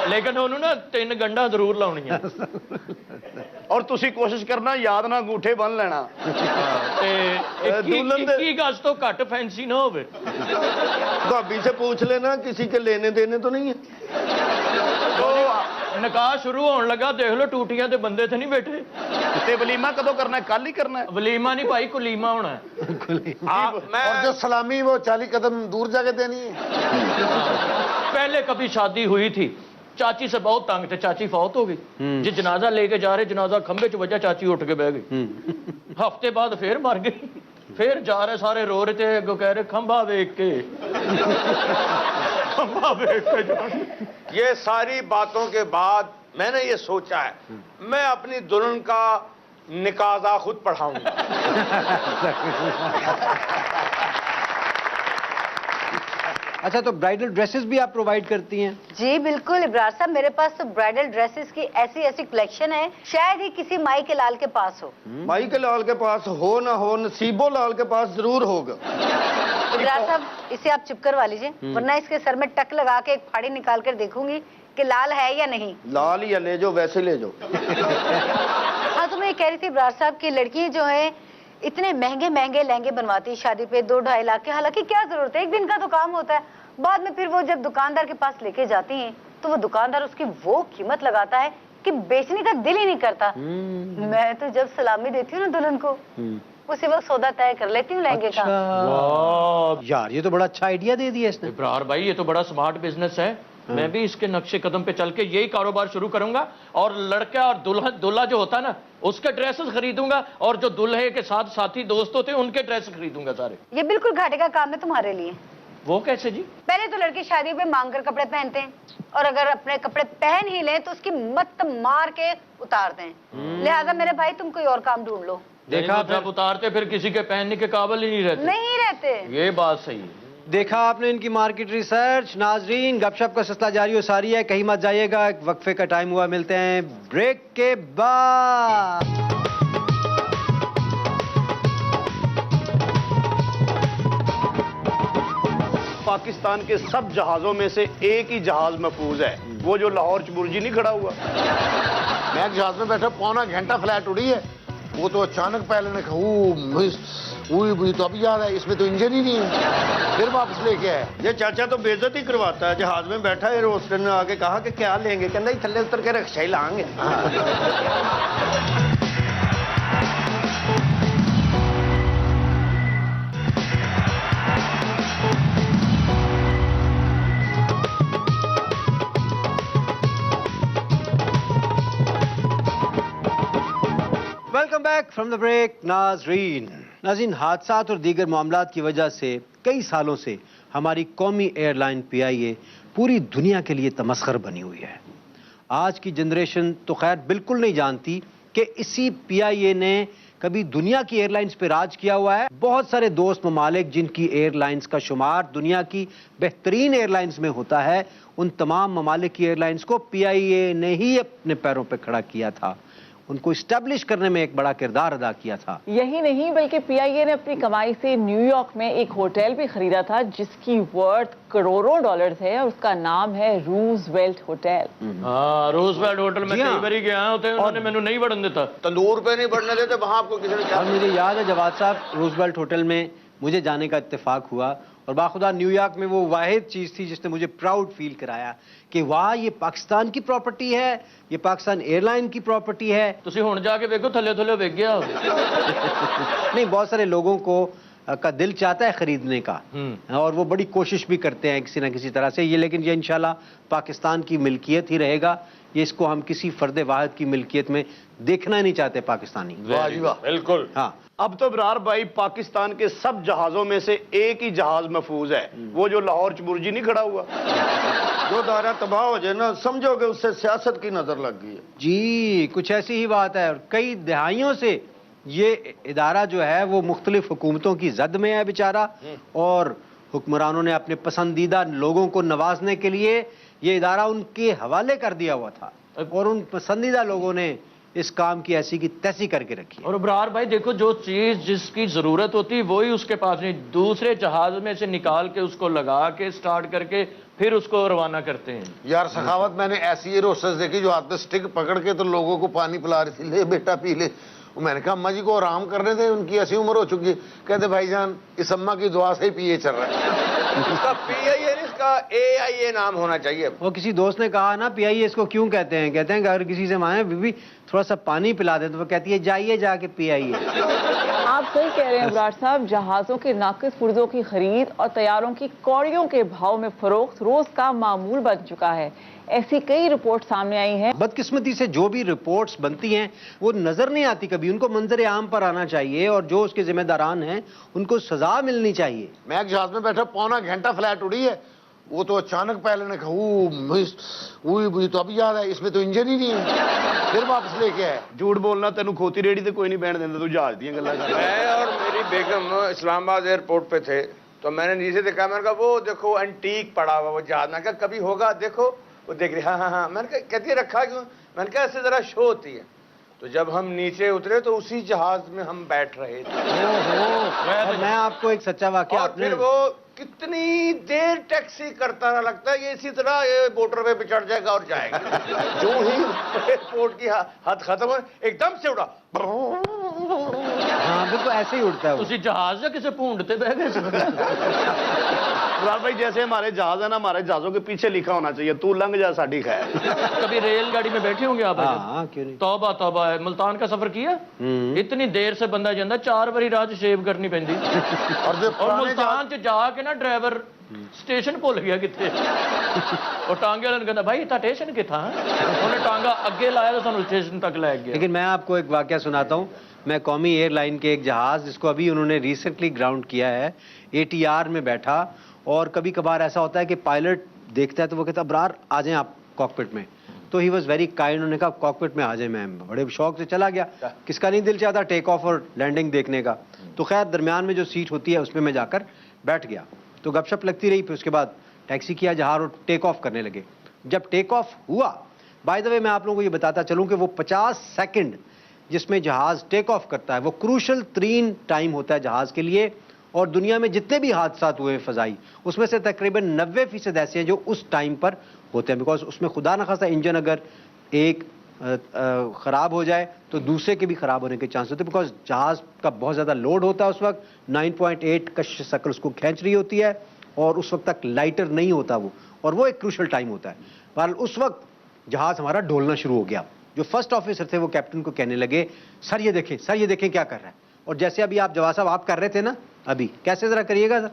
ਲੇਕਿਨ ਉਹਨੂੰ ਨਾ 3 ਗੰਢਾਂ ਜ਼ਰੂਰ ਲਾਉਣੀਆਂ। और तुसी कोशिश करना याद ना अंगूठे बन लेना। ਤੇ ਦੁल्हन ਦੇ- 21 ਗਜ਼ ਤੋਂ ਘੱਟ ਫੈਂਸੀ ਨਾ ਹੋਵੇ। भाभी से पूछ लेना किसी के लेने देने तो नहीं है। तो ਨਿਕਾਹ ਸ਼ੁਰੂ ਹੋਣ ਲੱਗਾ, ਦੇਖ ਲਓ ਟੂਟੀਆਂ ਤੇ ਬੰਦੇ ਤੇ ਨਹੀਂ ਬੈਠੇ। ते वलीमा कदों करना है? कल ही करना है। ਵਲੀਮਾ ਨਹੀਂ ਭਾਈ, ਕੁਲੀਮਾ ਹੋਣਾ ਹੈ। हाँ, और मैं जो सलामी वो 40 कदम दूर जाके देनी है। पहले कभी शादी हुई थी, चाची से बहुत तंग थे, चाची फौत हो गई। जी जनाजा लेके जा रहे, जनाजा खंबे च वजह, चाची उठ के बह गई। हफ्ते बाद फिर मर गई, फिर जा रहे सारे रो रहे थे, अगो कह रहे खंबा वेख के, खंबा वेख के जाने। ये सारी बातों के बाद मैंने ये सोचा है मैं अपनी दुल्हन का निकाजा खुद पढ़ाऊंगा। अच्छा, तो ब्राइडल ड्रेसेस भी आप प्रोवाइड करती हैं? जी बिल्कुल इब्रार साहब, मेरे पास तो ब्राइडल ड्रेसेस की ऐसी ऐसी कलेक्शन है, शायद ही किसी माई के लाल के पास हो। भाई के लाल के पास हो ना हो, नसीबो लाल के पास जरूर होगा। इब्रार साहब, इसे आप चुप करवा लीजिए, वरना इसके सर में टक लगा के एक फाड़ी निकाल कर देखूंगी कि लाल है या नहीं। लाल या ले जाओ, वैसे ले जाओ। हाँ, तो मैं ये कह रही थी इब्रार साहब की लड़की जो है इतने महंगे महंगे लहंगे बनवाती है शादी पे 2-2.5 लाख के, हालांकि क्या जरूरत है, एक दिन का तो काम होता है। बाद में फिर वो जब दुकानदार के पास लेके जाती हैं तो वो दुकानदार उसकी वो कीमत लगाता है कि बेचने का दिल ही नहीं करता। मैं तो जब सलामी देती हूँ ना दुल्हन को, उसी वक्त सौदा तय कर लेती हूँ लहंगे का। वाह यार ये तो बड़ा अच्छा आइडिया दे दिया इसने। इब्रार भाई ये तो बड़ा स्मार्ट बिजनेस है। मैं भी इसके नक्शे कदम पे चल के यही कारोबार शुरू करूंगा और लड़का और दूल्हा जो होता है ना उसके ड्रेसेस खरीदूंगा और जो दूल्हे के साथ साथी दोस्त होते हैं उनके ड्रेस खरीदूंगा सारे। ये बिल्कुल घाटे का काम है तुम्हारे लिए। वो कैसे जी? पहले तो लड़के शादी पे मांग कर कपड़े पहनते हैं और अगर अपने कपड़े पहन ही ले तो उसकी मत मार के उतारते हैं। लिहाजा मेरे भाई तुम कोई और काम ढूंढ लो। देखा जब उतारते फिर किसी के पहनने के काबिल ही नहीं रहते। नहीं रहते। ये बात सही है। देखा आपने इनकी मार्केट रिसर्च। नाजरीन गपशप का सिलसिला जारी हो सारी है, कहीं मत जाइएगा, एक वक्फे का टाइम हुआ, मिलते हैं ब्रेक के बाद। पाकिस्तान के सब जहाजों में से एक ही जहाज महफूज है, वो जो लाहौर बुर्जी नहीं खड़ा हुआ। मैं जहाज में बैठा पौना घंटा फ्लाइट उड़ी है, वो तो अचानक पहले ने कहा मुझे तो अभी याद है इसमें तो इंजन ही नहीं है, फिर वापस लेके आए। ये चाचा तो बेइज्जती करवाता है। जहाज में बैठा है, रोस्टर ने आके कहा कि क्या लेंगे, कहना थल्ले उतर के रक्षा ही लाएंगे। Welcome back from the break. नाज़रीन हादसात और दीगर मामलात की वजह से कई सालों से हमारी कौमी एयरलाइन PIA पूरी दुनिया के लिए तमस्खर बनी हुई है। आज की जनरेशन तो खैर बिल्कुल नहीं जानती कि इसी PIA ने कभी दुनिया की एयरलाइंस पे राज किया हुआ है। बहुत सारे दोस्त ममालिक जिनकी एयरलाइंस का शुमार दुनिया की बेहतरीन एयरलाइंस में होता है, उन तमाम ममालिक की एयरलाइंस को PIA ने ही अपने पैरों पर खड़ा किया था, उनको इस्टेब्लिश करने में एक बड़ा किरदार अदा किया था। यही नहीं बल्कि PIA ने अपनी कमाई से न्यूयॉर्क में एक होटल भी खरीदा था जिसकी वर्थ करोड़ों डॉलर्स है और उसका नाम है रूजवेल्ट होटल। हाँ रूजवेल्ट होटल में जी हाँ। कई बारी गया होते उन्होंने मैंने नहीं बढ़ने देता। तंदूर पे नहीं बढ़ने देते वहां, आपको किसी ने और मुझे याद है जवाद साहब रूजवेल्ट होटल में मुझे जाने का इत्तेफाक हुआ और बाखुदा न्यूयॉर्क में वो वाहिद चीज थी जिसने मुझे प्राउड फील कराया कि वाह ये पाकिस्तान की प्रॉपर्टी है, ये पाकिस्तान एयरलाइन की प्रॉपर्टी है। ਤੁਸੀਂ ਹੁਣ ਜਾ ਕੇ ਵੇਖੋ ਥੱਲੇ ਥੱਲੇ ਵੇਖ ਗਿਆ ਹੋਵੇ। नहीं बहुत सारे लोगों को का दिल चाहता है खरीदने का और वो बड़ी कोशिश भी करते हैं किसी ना किसी तरह से ये, लेकिन ये इंशाल्लाह पाकिस्तान की मिल्कियत ही रहेगा। ये इसको हम किसी फर्द वाहिद की मिल्कियत में देखना ही नहीं चाहते पाकिस्तानी। वाह जी वाह। बिल्कुल। हाँ अब तो इब्रार भाई पाकिस्तान के सब जहाजों में से एक ही जहाज महफूज है, वो जो लाहौर बुर्जी नहीं खड़ा हुआ। जो दायरा तबाह हो जाए ना, समझोगे उससे सियासत की नजर लग गई है। जी कुछ ऐसी ही बात है और कई दहाइयों से ये इदारा जो है वो मुख्तलिफ हुकूमतों की जद में है बेचारा, और हुक्मरानों ने अपने पसंदीदा लोगों को नवाजने के लिए ये इदारा उनके हवाले कर दिया हुआ था और उन पसंदीदा लोगों ने इस काम की ऐसी की तैसी करके रखी है। और इब्रार भाई देखो जो चीज जिसकी जरूरत होती है वही उसके पास नहीं, दूसरे जहाज में से निकाल के उसको लगा के स्टार्ट करके फिर उसको रवाना करते हैं। यार सखावत मैंने ऐसी रोस्टर्स देखी जो हाथ में स्टिक पकड़ के तो लोगों को पानी पिला रही थी, ले बेटा पी ले। मैंने कहा अम्मा जी को आराम करने थे, उनकी ऐसी उम्र हो चुकी है। कहते भाईजान इस अम्मा की दुआ से ही PA चल रहा है। इसका PIA इसका AIA नाम होना चाहिए। वो किसी दोस्त ने कहा ना PIA इसको क्यों कहते हैं, कहते हैं कि अगर किसी से मांगे बीबी थोड़ा सा पानी पिला दे तो वो कहती है जाइए जाके PIA। आप सही कह रहे हैं इब्रार साहब, जहाजों के नाकिस पुर्जों की खरीद और तैयारों की कौड़ियों के भाव में फरोख्त रोज का मामूल बन चुका है। ऐसी कई रिपोर्ट सामने आई हैं। बदकिस्मती से जो भी रिपोर्ट्स बनती हैं वो नजर नहीं आती कभी, उनको मंजर आम पर आना चाहिए और जो उसके जिम्मेदारान हैं उनको सजा मिलनी चाहिए। मैं एक जहाज में बैठा पौना घंटा फ्लाइट उड़ी है, वो तो अचानक पहले ने कहा मुझे तो अभी याद है इसमें तो इंजन ही नहीं है, फिर वापस लेके आए। झूठ बोलना तेन खोती रेडी तो कोई नहीं बैठ देता, तू जहाज दी गल्लां कर। मैं और मेरी बेगम इस्लामाबाद एयरपोर्ट पे थे तो मैंने नीचे देखा, मैंने कहा वो देखो एंटीक पड़ा हुआ वो जहाज। मैंने कहा कभी होगा देखो, वो देख रही हाँ। मैंने कहा कहती है रखा क्यों? मैंने कहा ऐसे जरा शो होती है। तो जब हम नीचे उतरे तो उसी जहाज में हम बैठ रहे थे। और मैं आपको एक सच्चा वाकया और फिर वो कितनी देर टैक्सी करता रहा, लगता है ये इसी तरह ये मोटरवे पे चढ़ जाएगा और जाएगा। जो ही एयरपोर्ट की हद खत्म हो एकदम से उड़ा। हाँ बिल्कुल ऐसे ही उड़ता है वो। ਤੁਸੀਂ ਜਹਾਜ਼ ਜਾਂ ਕਿਸੇ ਭੂੰਡ ਤੇ ਬਹਿ ਗਏ ਸੀ? इमरान भाई जैसे हमारे जहाज है ना, हमारे जहाजों के पीछे लिखा होना चाहिए, तू लंघ जा साड़ी खैर। कभी रेलगाड़ी में बैठे होंगे आप? हाँ, क्यों नहीं। तौबा तौबा है, मुल्तान का सफर किया? इतनी देर से बंदा जाता, 4 बारी रात शेव करनी पैंदी। और मुल्तान च जाके ना ड्राइवर स्टेशन भुल गया किथे, और टांगे वाले ने कहता भाई इतना स्टेशन किथा, उन्हें टांगा अगे लाया तो सानू स्टेशन तक ले गया। लेकिन मैं आपको एक वाकया सुनाता हूँ। मैं कौमी एयरलाइन के एक जहाज जिसको अभी उन्होंने रिसेंटली ग्राउंड किया है, ATR में बैठा, और कभी कभार ऐसा होता है कि पायलट देखता है तो वो कहता अबरार आ जाएं आप कॉकपिट में, तो ही वॉज वेरी काइंड, उन्होंने कहा कॉकपिट में आ जाए। मैं बड़े शौक से चला गया, किसका नहीं दिल चाहता टेक ऑफ और लैंडिंग देखने का। तो खैर दरमियान में जो सीट होती है उसमें मैं जाकर बैठ गया, तो गपशप लगती रही। फिर उसके बाद टैक्सी किया जहाज और टेक ऑफ करने लगे। जब टेक ऑफ हुआ, बाय द वे मैं आप लोगों को ये बताता चलूं कि वो 50 सेकंड जिसमें जहाज टेक ऑफ करता है वो क्रूशल तरीन टाइम होता है जहाज के लिए। और दुनिया में जितने भी हादसात हुए फजाई, उसमें से तकरीबन 90% ऐसे हैं जो उस टाइम पर होते हैं, बिकॉज उसमें खुदा न खासा इंजन अगर एक ख़राब हो जाए तो दूसरे के भी ख़राब होने के चांस होते हैं, बिकॉज जहाज़ का बहुत ज़्यादा लोड होता है उस वक्त। 9.8 कश शक्ल उसको खींच रही होती है और उस वक्त तक लाइटर नहीं होता वो, और वो एक क्रूशल टाइम होता है। बहरहाल उस वक्त जहाज़ हमारा डोलना शुरू हो गया। जो फर्स्ट ऑफिसर थे वो कैप्टन को कहने लगे सर ये देखें, सर ये देखें क्या कर रहा है। और जैसे अभी आप जवाब साहब आप कर रहे थे ना, अभी कैसे जरा करिएगा सर,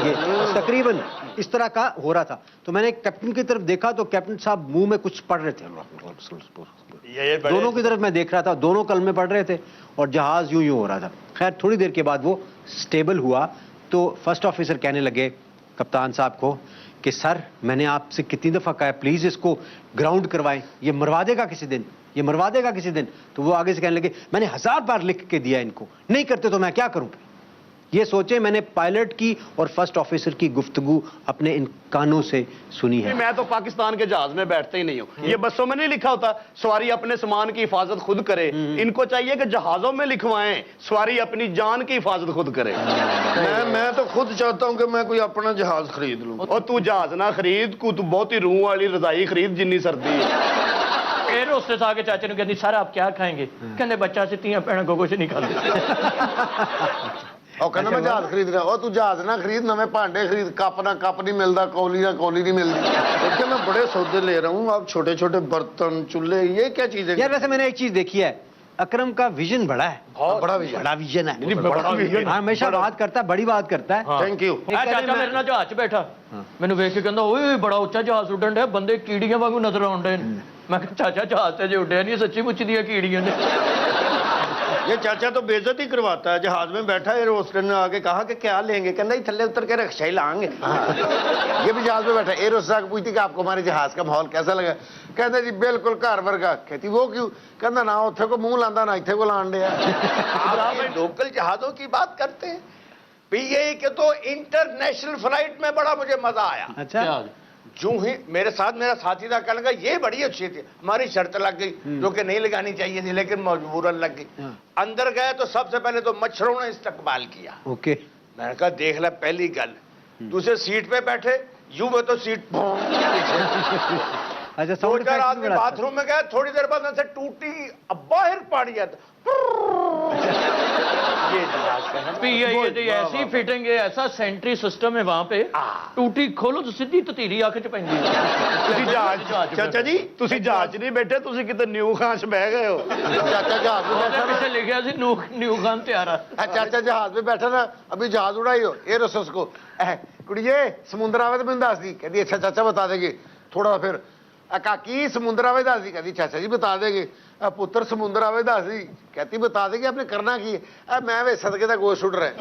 ये तकरीबन इस तरह का हो रहा था। तो मैंने कैप्टन की तरफ देखा तो कैप्टन साहब मुंह में कुछ पढ़ रहे थे, दोनों की तरफ मैं देख रहा था, दोनों कलमे पढ़ रहे थे और जहाज यूं यूं हो रहा था। खैर थोड़ी देर के बाद वो स्टेबल हुआ तो फर्स्ट ऑफिसर कहने लगे कप्तान साहब को कि सर मैंने आपसे कितनी दफ़ा कहा है प्लीज़ इसको ग्राउंड करवाएं, ये मरवा देगा किसी दिन, ये मरवा देगा किसी दिन। तो वो आगे से कहने लगे मैंने 1000 बार लिख के दिया इनको, नहीं करते तो मैं क्या करूं। ये सोचे मैंने पायलट की और फर्स्ट ऑफिसर की गुफ्तगू अपने इन कानों से सुनी है। मैं तो पाकिस्तान के जहाज में बैठते ही नहीं हूँ, ये बसों में नहीं लिखा होता सवारी अपने सामान की हिफाजत खुद करे। इनको चाहिए कि जहाजों में लिखवाएं सवारी अपनी जान की हिफाजत खुद करे। मैं तो खुद चाहता हूँ कि मैं कोई अपना जहाज खरीद लूँ। और तू जहाज ना खरीद, तू बहुत ही रूह वाली रजाई खरीद जिन्नी सर्दी है। फिर उससे आगे चाचे ने कहती सर आप क्या खाएंगे, कहते बच्चा से तियां भैन को कुछ नहीं खाते। और कहना मैं जहाज खरीद रहा, और तू जहाज ना खरीद, नवे भांडे खरीद, कप ना कप नहीं मिलता, कौली ना कौली नहीं मिलती। देखिए मैं बड़े सौदे ले रहा हूँ, आप छोटे छोटे बर्तन चूल्हे, ये क्या चीज है? यार वैसे मैंने एक चीज देखी है, अकरम का विजन बड़ा है, बड़ा विजन, बड़ा विजन है, हमेशा बात करता है, बड़ी बात करता है। Thank you. चाचा मेरे नाल जहाज च बैठा, मैंने वेख के कहंदा ओए बड़ा उच्चा जहाज उड़न डे, बंदे कीड़ियां वांगू नजर आउण डे। मैं कहा चाचा जहाज ते जे उड़िया नहीं, सच्ची मुच्ची दी कीड़ियां ने। ये चाचा तो बेइज्जती करवाता है। जहाज में बैठा है, रोस्टर ने आके कहा कि क्या लेंगे, कहना ही थल्ले उतर के रक्षा ही लाएंगे। ये भी जहाज में बैठा। एयर होस्टेस को पूछती कि आपको हमारे जहाज का माहौल कैसा लगा, कहते जी बिल्कुल घर वर्गा। कहती वो क्यों, कहना ना उथे को मुंह लांदा ना इथे को लान दिया। आप लोकल जहाजों की बात करते हैं, पीए के तो इंटरनेशनल फ्लाइट में बड़ा मुझे मजा आया। अच्छा जो ही मेरे साथ मेरा साथी था, कहने लगा ये बड़ी अच्छी थी, हमारी शर्त लग गई जो कि नहीं लगानी चाहिए थी लेकिन मजबूरन लग गई। अंदर गए तो सबसे पहले तो मच्छरों ने इस्तकबाल किया। ओके मैंने कहा देख ले पहली गल। दूसरे सीट पे बैठे, यूं में तो सीट अच्छा दो चार आदमी बाथरूम में गए, थोड़ी देर बाद से टूटी, अब बाहर पाड़ी ये ऐसी फिटिंग है, ऐसा सेंट्री सिस्टम है वहां पे, टूटी खोलो तो सीधी ततीरी आंख च पैंदी है। चाचा जी तुसी जहाज नहीं बैठे, तुसी किते न्यू खान बह गए हो। चाचा जहाज में बैठा ना, पीछे लिखा सी न्यू खान तैयार है। चाचा जहाज में बैठा ना, अभी जहाज उड़ाई हो एयर होस्टेस को, कुड़िए समुद्र आवे तो मैंने दस दी। कहती अच्छा चाचा बता देंगे। थोड़ा फिर काकी समुद्र आवे दस दी। कहती चाचा जी बता देंगे। पुत्र समुद्र आवे दस दी। कहती बता देंगे आपने करना की है। मैं वे सदके का गोश्त उड़ रहा है।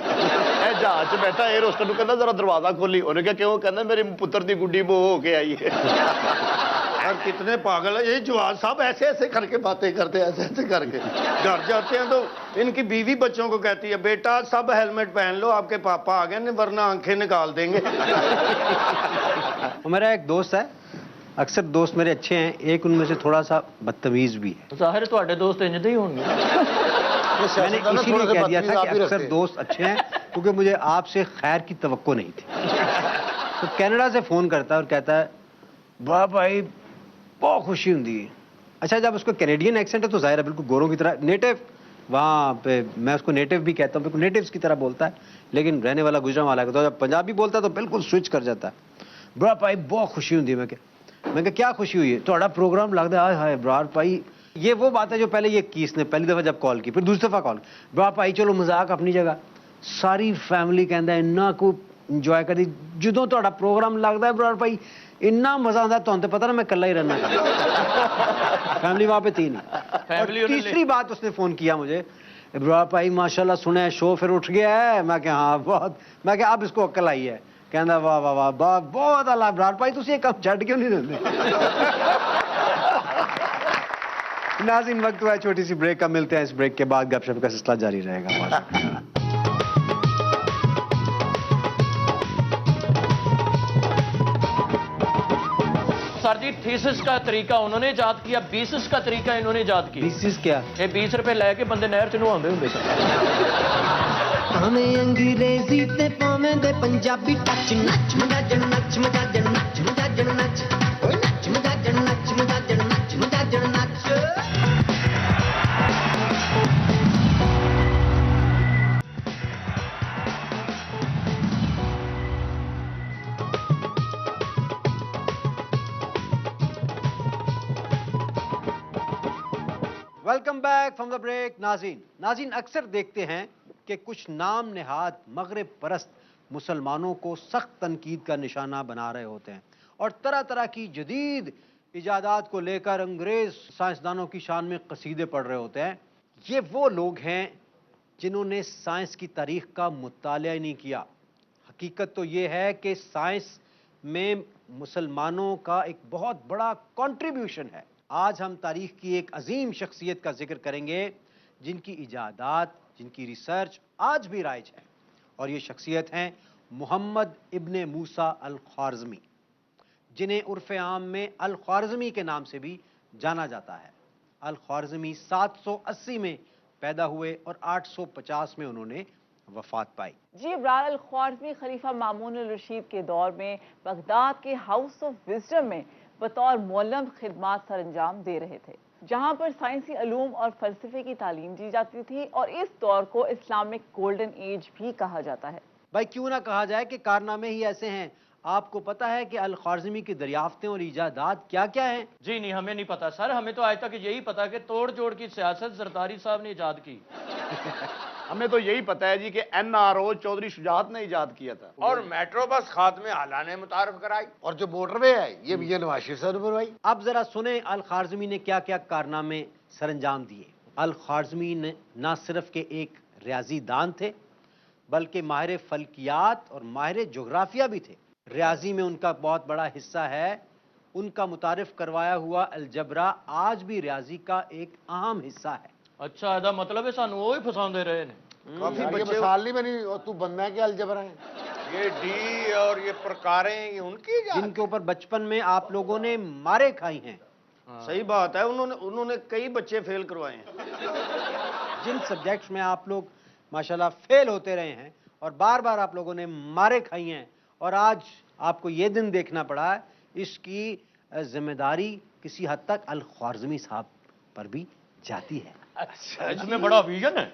जहाज च बैठा एयर होस्टेस कहना जरा दरवाजा खोली, उन्हें क्या क्यों, कहना मेरे पुत्र की गुड्डी बो हो के आई है। यार कितने पागल है ये जवान साहब, ऐसे ऐसे करके बातें करते हैं, ऐसे ऐसे करके घर जाते हैं तो इनकी बीवी बच्चों को कहती है बेटा सब हेलमेट पहन लो, आपके पापा आ गए वरना आंखें निकाल देंगे। मेरा एक दोस्त है, अक्सर दोस्त मेरे अच्छे हैं, एक उनमें से थोड़ा सा बदतमीज भी है। ज़ाहिर ਤੁਹਾਡੇ दोस्त इंज दे ही होंगे। मैंने इसीलिए कह दिया था कि अक्सर दोस्त अच्छे हैं क्योंकि मुझे आपसे खैर की तवक्को नहीं थी। तो कनाडा से फोन करता है और कहता है वाह भाई बहुत खुशी होती है। अच्छा जब उसको कैनेडियन एक्सेंट है तो जाहिर है बिल्कुल गोरों की तरह नेटिव वहाँ पे मैं उसको नेटिव भी कहता हूँ, बिल्कुल नेटिव्स की तरह बोलता है, लेकिन रहने वाला गुजरांवाला है, तो जब पंजाबी बोलता है तो बिल्कुल स्विच कर जाता है। बड़ा भाई बहुत खुशी हुई, मैं क्या खुशी हुई है, थोड़ा प्रोग्राम लगता है, हाय हाय ब्रार भाई। ये वो बात है जो पहले ये की इसने पहली दफ़ा जब कॉल की, फिर दूसरी दफ़ा कॉल, ब्रार भाई चलो मजाक अपनी जगह, सारी फैमिली कहता है इन्ना को इंजॉय करी जो थोड़ा प्रोग्राम लगता है ब्रार भाई, इन्ना मजा आता है, तो पता ना मैं कल्ला ही रहना फैमिली वहाँ पे थी नहीं। और तीसरी बात उसने फोन किया मुझे, ब्रार भाई माशाल्लाह सुना है शो फिर उठ गया है, मैं क्या हाँ बहुत, मैं क्या अब इसको अक्ल आई है, कहना वाह वाह वाह वाह बहुत अल्लाह ब्रार भाई तुम ये कब छट क्यों नहीं देते। नाज़रीन वक्त हुआ है छोटी सी ब्रेक का, मिलते हैं इस ब्रेक के बाद, गपशप का सिलसिला जारी रहेगा। सर जी थीसिस का तरीका उन्होंने ईजाद किया, बीसिस का तरीका इन्होंने ईजाद किया। बीसिस क्या? ये 20 रुपए लेके बंदे नहर च नहाਉਂਦੇ ਹੁੰਦੇ ਸਨ। ਭਾਵੇਂ ਅੰਗਰੇਜ਼ੀ ਤੇ ਭਾਵੇਂ ਦੇ ਪੰਜਾਬੀ ਟੱਚ, ਨੱਚ ਮਜਾਜਣ ਨੱਚ ਮਜਾਜਣ ਨੱਚ ਮਜਾਜਣ ਨੱਚ, ਓਏ ਨੱਚ ਮਜਾਜਣ ਨੱਚ ਮਜਾਜਣ ਨੱਚ ਮਜਾਜਣ ਨੱਚ। Welcome back from the break. नाज़रीन अक्सर देखते हैं कि कुछ नाम नेहाद मगरिब परस्त मुसलमानों को सख्त तनकीद का निशाना बना रहे होते हैं और तरह तरह की जदीद इजादात को लेकर अंग्रेज साइंसदानों की शान में कसीदे पढ़ रहे होते हैं। ये वो लोग हैं जिन्होंने साइंस की तारीख का मुताला ही नहीं किया। हकीकत तो ये है कि साइंस में मुसलमानों का एक बहुत बड़ा कंट्रीब्यूशन है। आज हम तारीख की एक अजीम शख्सियत का जिक्र करेंगे जिनकी इजादात, जिनकी रिसर्च आज भी राइज है, और ये शख्सियत हैं मोहम्मद इब्ने मूसा अल ख्वारिज़मी, जिन्हें उर्फ आम में अल ख्वारिज़मी के नाम से भी जाना जाता है। अल ख्वारिज़मी 780 में पैदा हुए और 850 में उन्होंने वफात पाई। जी इब्रार अल ख्वारिज़मी खलीफा मामून अल रशीद के दौर में बगदाद के हाउस ऑफ विजडम में बतौर मौलम खिदमात सर अंजाम दे रहे थे, जहाँ पर साइंसी अलूम और फलसफे की तालीम दी जाती थी, और इस दौर को इस्लामिक गोल्डन एज भी कहा जाता है। भाई क्यों ना कहा जाए कि कारनामे ही ऐसे हैं। आपको पता है कि अल ख्वारिज़मी की दरियाफ्तें और इजादात क्या क्या हैं? जी नहीं, हमें नहीं पता सर, हमें तो आज तक यही पता कि तोड़ जोड़ की सियासत जरदारी साहब ने ईजाद की। हमें तो यही पता है जी कि NRO चौधरी शुजात ने इजाद किया था, और मेट्रो बस खात्मे आला ने मुतारफ कराई, और जो मोटरवे है ये भी नवाज शरीफ साहब ने बनवाई। अब जरा सुने अल ख्वारिज़मी ने क्या क्या कारनामे सरअंजाम दिए। अल ख्वारिज़मी ने न सिर्फ के एक रियाजी दान थे, बल्कि माहिर फल्कियात और माहिर जोग्राफिया भी थे। रियाजी में उनका बहुत बड़ा हिस्सा है। उनका मुतारिफ करवाया हुआ अलजबरा आज भी रियाजी का एक अहम हिस्सा है। अच्छा ਇਹਦਾ मतलब है सानू वो ही फसांदे रहे ने। काफी बच्चे मिसाल नहीं बनी, और तू बनना क्या अलजबरा है, ये डी और ये प्रकारें ये उनकी इजाद। जिनके ऊपर बचपन में आप लोगों ने मारे खाई हैं। सही बात है, उन्होंने कई बच्चे फेल करवाए हैं। जिन सब्जेक्ट्स में आप लोग माशाल्लाह फेल होते रहे हैं और बार बार आप लोगों ने मारे खाई हैं, और आज आपको ये दिन देखना पड़ा है, इसकी जिम्मेदारी किसी हद तक अल ख्वारिज़मी साहब पर भी जाती है। अच्छा इसमें बड़ा विजन है,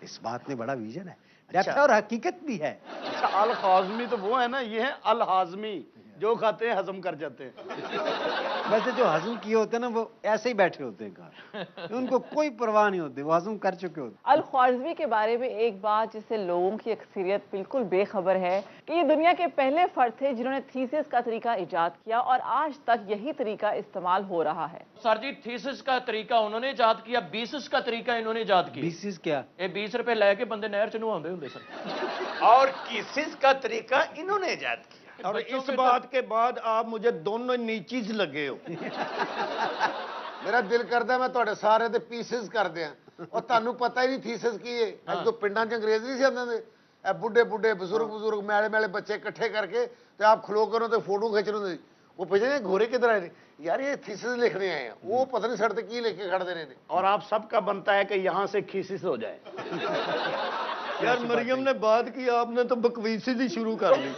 इस बात में बड़ा विजन है, डेप्थ और हकीकत भी है। अच्छा अल ख्वारिज़मी तो वो है ना, ये है अल हाज़मी, जो खाते हैं हजम कर जाते हैं। वैसे जो हजम किए होते हैं ना वो ऐसे ही बैठे होते हैं घर, उनको कोई परवाह नहीं होती, वो हजम कर चुके होते। अल ख्वारिज़मी के बारे में एक बात जिससे लोगों की अक्सरियत बिल्कुल बेखबर है कि ये दुनिया के पहले फर्द थे जिन्होंने थीसिस का तरीका ईजाद किया, और आज तक यही तरीका इस्तेमाल हो रहा है। सर जी थीसिस का तरीका उन्होंने ईजाद किया, बीसिस का तरीका इन्होंने ईजाद किया। बीसिस क्या? ये 20 रुपए लेके बंदे नहर च नहाਉਂਦੇ ਹੁੰਦੇ सन। और किसिस का तरीका इन्होंने इजाद किया। और इस बात के बाद आप मुझे दोनों नीचीज लगे हो। मेरा दिल करता मैं ਤੁਹਾਡੇ ਸਾਰੇ ਦੇ ਪੀਸਿਸ ਕਰ ਦਿਆਂ, और ਤੁਹਾਨੂੰ ਪਤਾ ਹੀ ਨਹੀਂ ਥੀਸਿਸ ਕੀ ਹੈ। ਅੱਜ ਤੋਂ ਪਿੰਡਾਂ 'ਚ ਅੰਗਰੇਜ਼ ਨਹੀਂ ਸੀ ਆਉਂਦੇ ਹੁੰਦੇ, ਇਹ ਬੁੱਢੇ ਬੁੱਢੇ ਬਜ਼ੁਰਗ ਮੈਲੇ ਮੈਲੇ ਬੱਚੇ ਇਕੱਠੇ ਕਰਕੇ ਤੇ ਆਪ ਖਲੋ ਕੇ ਉਹਨਾਂ ਤੇ ਫੋਟੋ ਖਿੱਚ ਰਹੇ ਸੀ। ਉਹ ਪੁੱਛਦੇ ਘੋਰੇ ਕਿੱਧਰ ਆਏ ਨੇ, यार ये थीसिस लिखने आए हैं, वो पता नहीं सड़ते की लेके खड़े रहने। और आप सबका बनता है कि यहाँ से खीसिस हो जाए। यार मरियम ने बात की, आपने तो बकवीसी दी शुरू कर ली।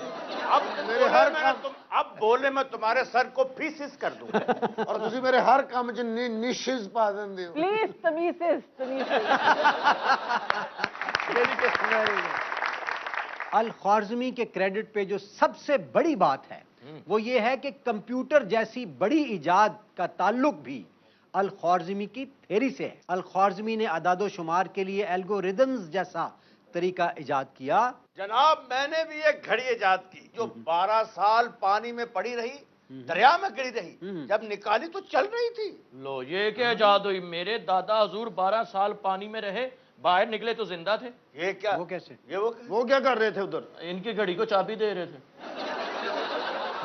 अब मेरे हर काम अब बोले मैं तुम्हारे सर को फीसिस कर दूंगा। और ਤੁਸੀਂ ਮੇਰੇ ਹਰ ਕੰਮ 'ਚ ਨਿਸ਼ਿਜ਼ ਪਾ ਦਿੰਦੇ ਹੋ। प्लीज तमीसिस अल ख्वारिज़मी के क्रेडिट पे जो सबसे बड़ी बात है वो ये है कि कंप्यूटर जैसी बड़ी इजाद का ताल्लुक भी अल ख्वारिज़मी की थ्योरी से है। अल ख्वारिज़मी ने अदादो शुमार के लिए एल्गोरिदम्स जैसा तरीका इजाद किया। जनाब मैंने भी एक घड़ी इजाद की जो 12 साल पानी में पड़ी रही, दरिया में गिरी रही, जब निकाली तो चल रही थी। लो ये क्या इजाद हुई? मेरे दादा हजूर 12 साल पानी में रहे, बाहर निकले तो जिंदा थे। ये क्या? वो कैसे? ये वो क्या कर रहे थे उधर? इनकी घड़ी को चाबी दे रहे थे।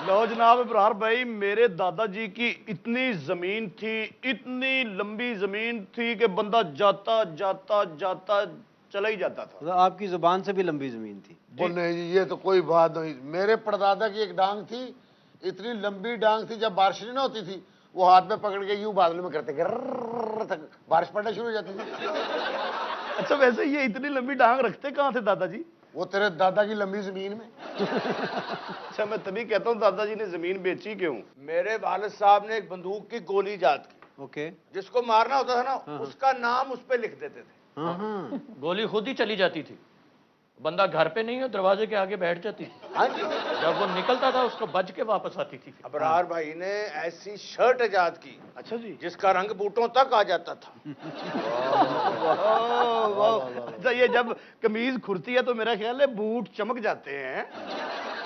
लो जनाब इब्रार भाई, मेरे दादाजी की इतनी जमीन थी, इतनी लंबी जमीन थी कि बंदा जाता जाता जाता चला ही जाता था। तो आपकी जुबान से भी लंबी जमीन थी। ਉਹ नहीं जी, ये तो कोई बात नहीं। मेरे परदादा की एक डांग थी, इतनी लंबी डांग थी, जब बारिश नहीं ना होती थी वो हाथ में पकड़ के यूं बादल में करते गिर्रर्र तक बारिश पड़ना शुरू हो जाती थी। अच्छा वैसे ये इतनी लंबी डांग रखते कहाँ थे दादाजी? वो तेरे दादा की लंबी जमीन में। अच्छा मैं तभी कहता हूँ दादाजी ने जमीन बेची क्यों? मेरे वालिद साहब ने एक बंदूक की गोली इजाद की। ओके। जिसको मारना होता था ना उसका नाम उस पर लिख देते थे। गोली खुद ही चली जाती थी, बंदा घर पे नहीं हो दरवाजे के आगे बैठ जाती थी। हाँ जी, जब वो निकलता था उसको बच के वापस आती थी। अबरार भाई ने ऐसी शर्ट इजाद की अच्छा जी। जिसका रंग बूटों तक आ जाता था। अच्छा ये जब कमीज खुरती है तो मेरा ख्याल है बूट चमक जाते हैं।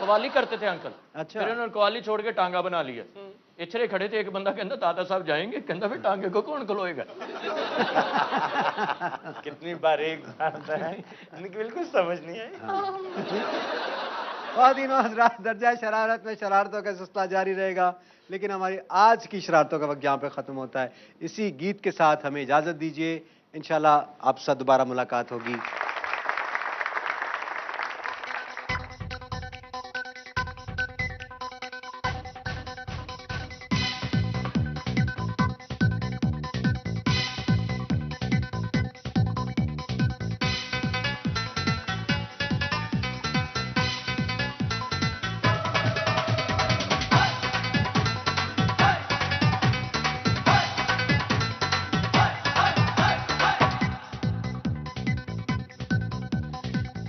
कवाली करते थे अंकल। अच्छा। फिर उन्होंने कवाली छोड़ के टांगा बना लिया। इचरे खड़े थे, एक बंदा कहता दादा साहब जाएंगे, कहता फिर टांगे को कौन खलोएगा? कितनी बारीक बात है, इनकी बिल्कुल समझ नहीं आई। ख्वातीन हज़रात, दर्जा शरारत में शरारतों का सिलसिला जारी रहेगा, लेकिन हमारी आज की शरारतों का वक्त यहाँ पे ख़त्म होता है। इसी गीत के साथ हमें इजाज़त दीजिए, इंशाल्लाह आपसे दोबारा मुलाकात होगी।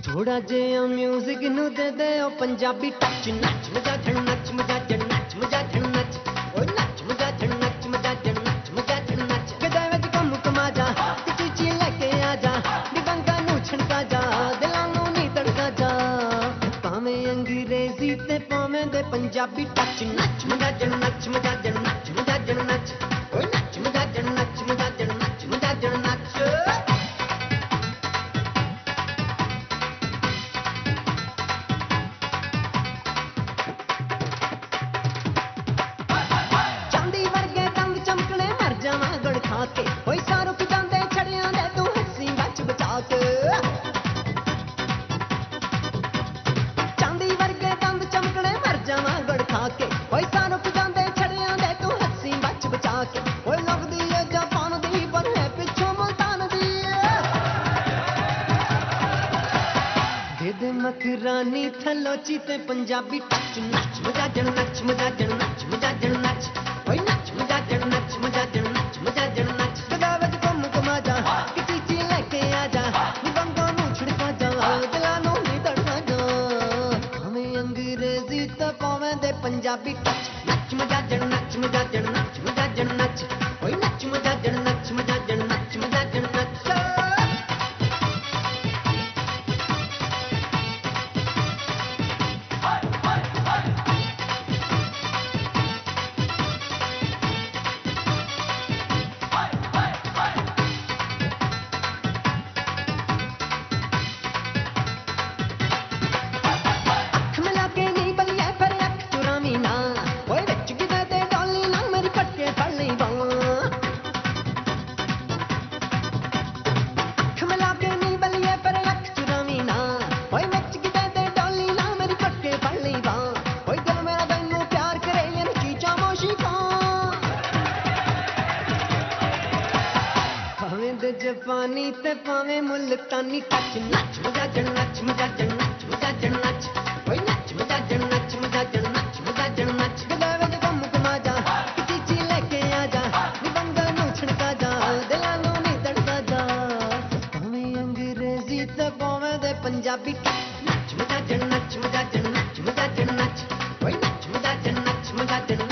थोड़ा जिहा म्यूजिक नू दे दे ओ पंजाबी टच, नच मजा झड़ नच मजा झड़ नच मजा झड़ नच, ओ नच मजा झड़ नच मजा झड़ नच मजा झड़ नच, गदा विच कम कमा जा, चीची लेके आ जा, दिबंगा नू छणका जा, दिलां नू नी तड़का जा, भावें अंग्रेजी ते भावें दे पंजाबी टच, नच मजा झड़ नच मजा झड़ नच मजा झड़ नच, ओ नच मजा झड़ नच मजा झड़ नच मजा झड़ नच। मकरानी थलोची ते पंजाबी टच, नच मजा जन नच मजा जन नच मजा जन नच, ओए नच मजा जन नच मजा जन नच मजा जन नच, गदा विच घुम घुमा जा, चीची लेके आ जा, निबंगों नू छिड़का जा, दिलां नू नी तड़का जा, हमें अंग्रेजी ते पावें दे पंजाबी टच, नच मजा जन नच मजा जन नच मजा जन नच, ओए नच मजा जन नच मजा जन नच मजा जन नच। जापानी ते पावे मुल्तानी टच, नच मजा जन नच मजा जन नच मजा जन नच, ओए नच मजा जन नच मजा जन नच मजा जन पंजाबी टच नच मजा जन नच मजा जन नच मजा जन नच ओए नच मजा जन नच मजा जन